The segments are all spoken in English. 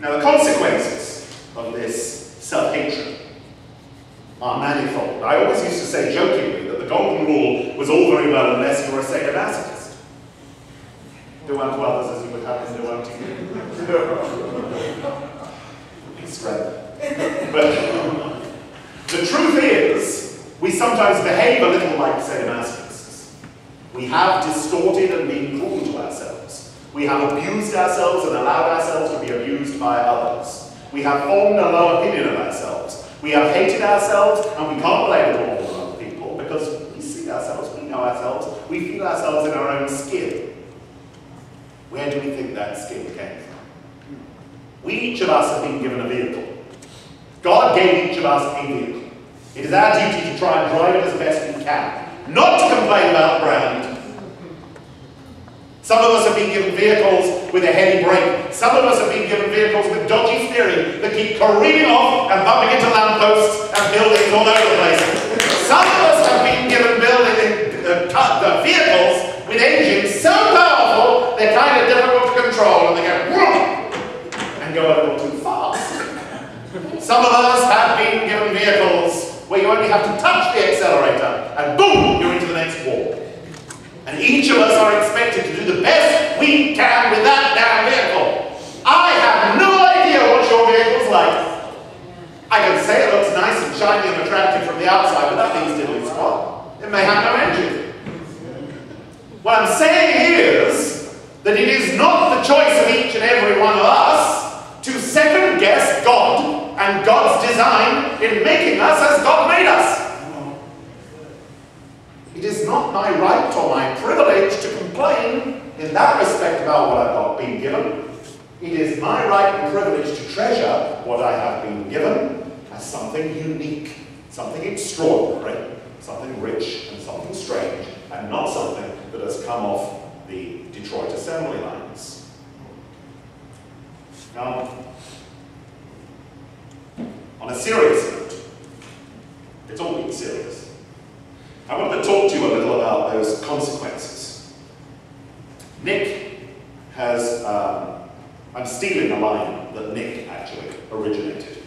Now the consequences of this self-hatred are manifold. I always used to say jokingly that the golden rule was all very well unless you were a sadomasochist. Do unto others as you would have them do unto you. Be strength. But the truth is, we sometimes behave a little like sadomasochists. We have distorted and been cruel to ourselves. We have abused ourselves and allowed ourselves to be abused by others. We have formed a low opinion of ourselves. We have hated ourselves, and we can't blame it all on other people because we see ourselves, we know ourselves, we feel ourselves in our own skin. Where do we think that skin came from? We, each of us, have been given a vehicle. God gave each of us a vehicle. It is our duty to try and drive it as best we can. Not to complain about the brand. Some of us have been given vehicles with a heavy brake. Some of us have been given vehicles with dodgy steering that keep careening off and bumping into lampposts and buildings all over the place. Some of us have been given vehicles with engines so powerful they're kind of difficult to control and they go and go a little too fast. Some of us have been given vehicles where you only have to touch the accelerator and boom, you're into the next wall. And each of us are expected to do the best we can with that damn vehicle. I have no idea what your vehicle's like. I can say it looks nice and shiny and attractive from the outside, but that means diddly squat. It may have no engine. What I'm saying is that it is not the choice of each and every one of us to second guess God and God's design in making us as God made us. It is not my right or my privilege to complain in that respect about what I've not been given. It is my right and privilege to treasure what I have been given as something unique, something extraordinary, something rich and something strange, and not something that has come off the Detroit assembly lines. Now, on a serious note, it's all been serious. I want to talk to you a little about those consequences. Nick has, I'm stealing a line that Nick actually originated.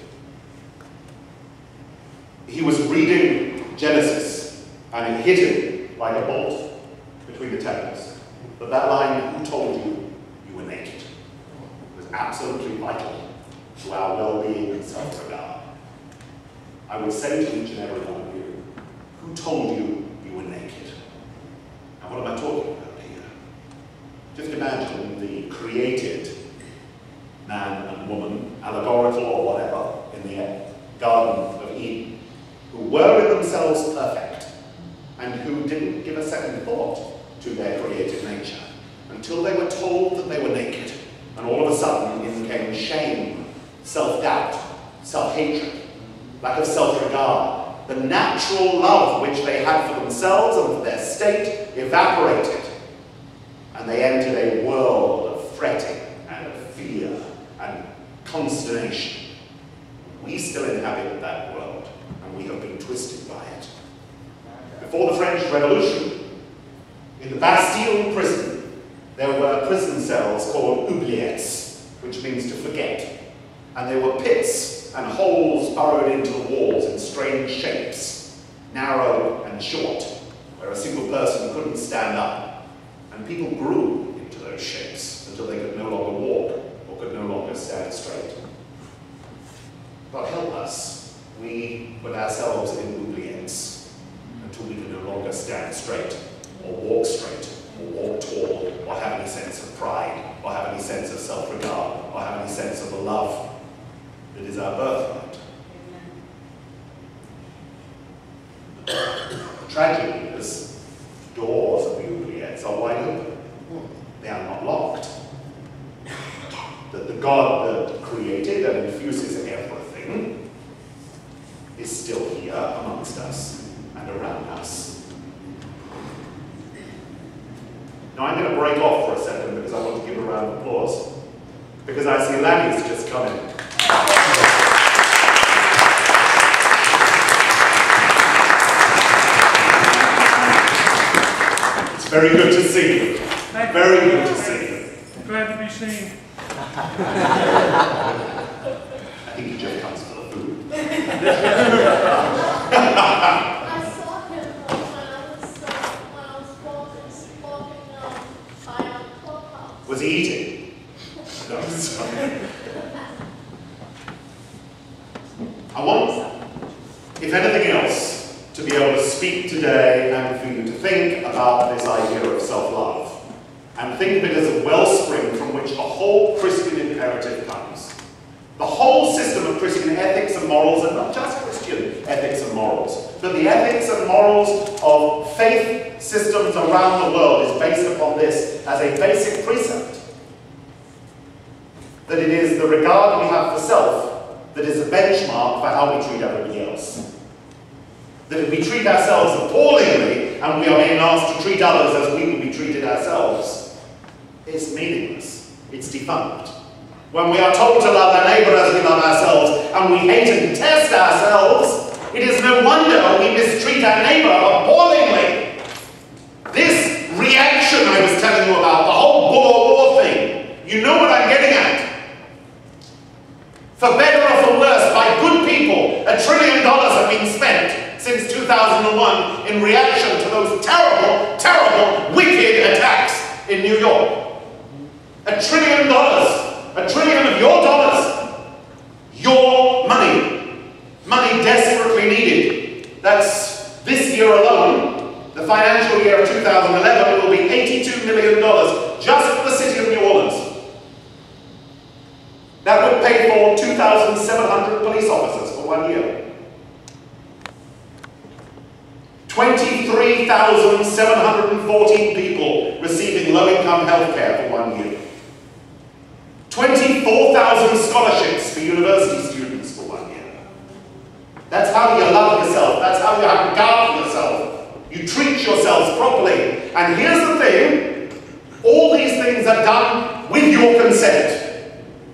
He was reading Genesis and it hit him like a bolt between the temples. But that line, who told you you were naked, was absolutely vital to our well-being and self-regard. I would say to each and every one of you, who told you you were naked? And what am I talking about here? Just imagine the created man and woman, allegorical or whatever, in the Garden of Eden, who were in themselves perfect and who didn't give a second thought to their created nature until they were told that they were naked. And all of a sudden in came shame, self-doubt, self-hatred, lack of self-regard. The natural love which they had for themselves and for their state evaporated, and they entered a world of fretting and of fear and consternation. We still inhabit that world, and we have been twisted by it. Before the French Revolution, in the Bastille prison, there were prison cells called oubliettes, which means to forget, and there were pits and holes burrowed into the walls in strange shapes, narrow and short, where a single person couldn't stand up. And people grew into those shapes until they could no longer walk or could no longer stand straight. God help us, we put ourselves in oubliettes until we can no longer stand straight or walk tall or have any sense of pride or have any sense of self-regard or have any sense of the love that is our birthright. The tragedy is doors of the oubliettes are wide open. They are not locked. That the God that created and infuses everything is still here amongst us and around us. Now I'm going to break off for a second because I want to give a round of applause. Because I see Lanny's just come in. Very good to see you. Thank Very you. good to see you. Glad to be seen. I think he just comes for the food. I saw him when I was walking by our clubhouse. Was he eating? No, sorry. I want, if anything else, to be able to speak today and for you to think about this idea of self-love. And think of it as a wellspring from which the whole Christian imperative comes. The whole system of Christian ethics and morals, and not just Christian ethics and morals, but the ethics and morals of faith systems around the world is based upon this as a basic precept. That it is the regard we have for self that is a benchmark for how we treat everybody else. That if we treat ourselves appallingly and we are being asked to treat others as we would be treated ourselves, it's meaningless. It's defunct. When we are told to love our neighbour as we love ourselves and we hate and detest ourselves, it is no wonder we mistreat our neighbour appallingly. This reaction I was telling you about, the whole Boer War thing, you know what I'm getting at. For better or for worse, by good people, $1 trillion have been spent since 2001 in reaction to those terrible, terrible, wicked attacks in New York. $1 trillion, $1 trillion of your dollars, your money, money desperately needed. That's this year alone, the financial year of 2011 will be $82 million just for the city of New Orleans. That would pay for 2,700 police officers for 1 year. 23,714 people receiving low-income health care for 1 year. 24,000 scholarships for university students for 1 year. That's how you love yourself. That's how you have regard for yourself. You treat yourselves properly. And here's the thing. All these things are done with your consent.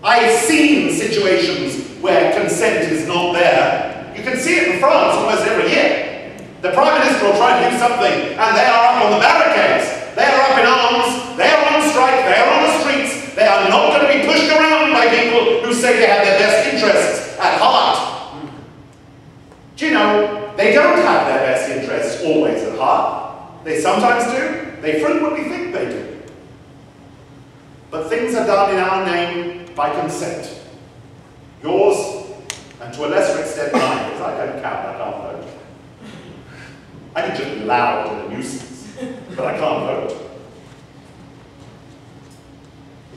I've seen situations where consent is not there. You can see it in France almost every year. The Prime Minister will try to do something, and they are up on the barricades. They are up in arms. They are on strike. They are on the streets. They are not going to be pushed around by people who say they have their best interests at heart. Do you know, they don't have their best interests always at heart. They sometimes do. They frequently think they do. But things are done in our name by consent. Yours, and to a lesser extent mine, because I don't count, I can't vote. I can just be loud and a nuisance, but I can't vote.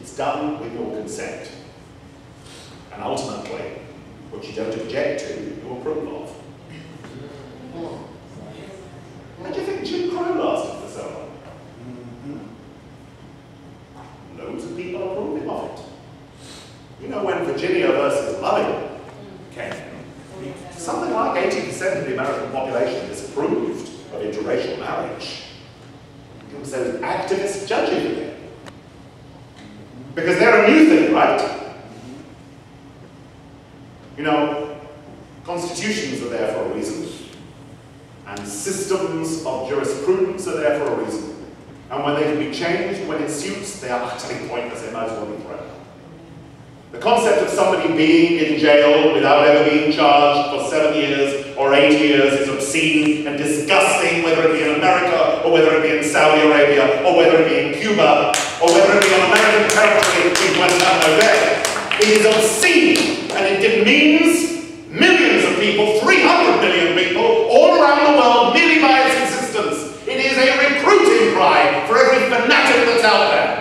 It's done with your consent. And ultimately, what you don't object to, you approve of. How do you think Jim Crow lasted for so long? Loads of people approving of it. You know, when Virginia versus Loving came, something like 80% of the American population disapproved of interracial marriage. It was those activist judges again. Because they're a new thing, right? You know, constitutions are there for a reason. And systems of jurisprudence are there for a reason. And when they can be changed when it suits, they are utterly pointless. They might as well be thrown. The concept of somebody being in jail without ever being charged for 7 years or 8 years is obscene and disgusting, whether it be in America, or whether it be in Saudi Arabia, or whether it be in Cuba, or whether it be on American territory in Guantanamo Bay. It is obscene, and it demeans millions of people, 300 million people, all around the world, merely by its existence. It is a recruiting cry for every fanatic that's out there.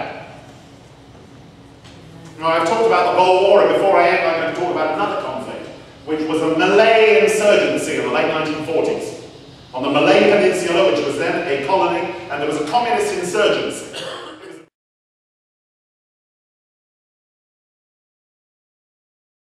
Now, I've talked about the Boer War, and before I end, I'm going to talk about another conflict, which was a Malay insurgency in the late 1940s. On the Malay Peninsula, which was then a colony, and there was a communist insurgency.